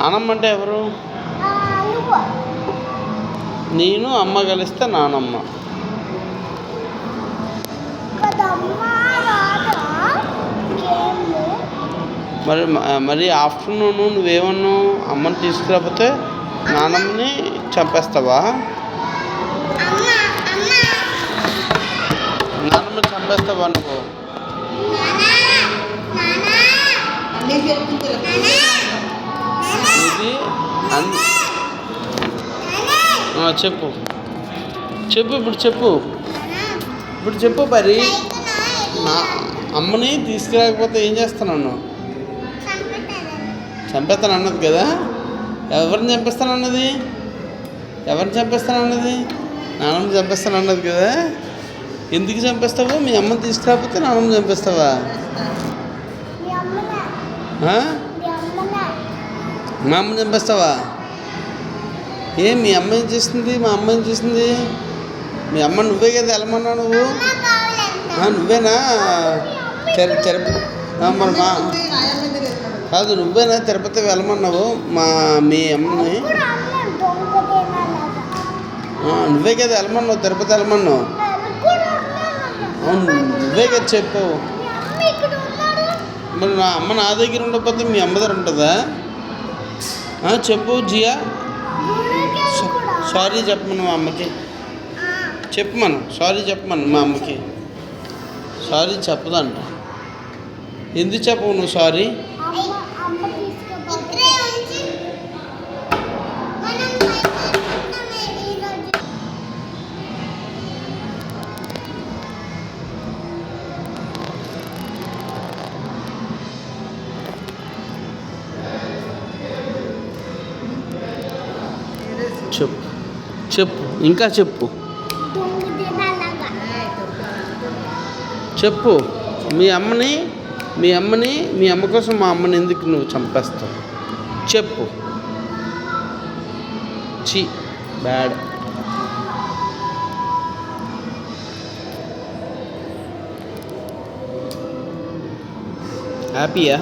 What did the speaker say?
నానమ్మ అంటే ఎవరు? నేను అమ్మ కలిస్తే నానమ్మ. మరి మరి ఆఫ్టర్నూన్ నువ్వేమన్నావు? అమ్మని తీసుకురాకపోతే నానమ్మని చంపేస్తావా? నానమ్మని చంపేస్తావా నువ్వు? ఇది చెప్పు చెప్పు ఇప్పుడు చెప్పు మరి నా అమ్మని తీసుకురాకపోతే ఏం చేస్తాను? చంపేస్తాను అన్నది కదా. ఎవరిని చంపేస్తానన్నది? నాన్నమ్మని చంపేస్తాను అన్నది కదా. ఎందుకు చంపేస్తావు? మీ అమ్మని తీసుకురాకపోతే నాన్నమ్మని చంపేస్తావా? మా అమ్మని చంపేస్తావా? మీ అమ్మ ఏం చేస్తుంది? మా అమ్మ ఏం చేసింది? మీ అమ్మ నువ్వే కదా వెళ్ళమన్నావు. నువ్వు నువ్వేనా మరి మా కాదు, నువ్వేనా తిరుపతి వెళ్ళమన్నావు మీ అమ్మని? నువ్వే కదా వెళ్ళమన్నావు, తిరుపతి వెళ్ళమన్నావు. అవును, నువ్వే కదా చెప్పావు. మరి నా అమ్మ నా దగ్గర ఉండకపోతే మీ అమ్మ దగ్గర ఉంటుందా? చెప్పు జియా. సారీ చెప్పమను మా అమ్మకి. సారీ చెప్పమను మా అమ్మకి. సారీ చెప్పదంట. ఎందుకు చెప్పవు నువ్వు సారీ? చెప్పు ఇంకా చెప్పు మీ అమ్మని మీ అమ్మ కోసం మా అమ్మని ఎందుకు నువ్వు చంపేస్తావు? చెప్పు. బ్యాడ్. హ్యాపీయా?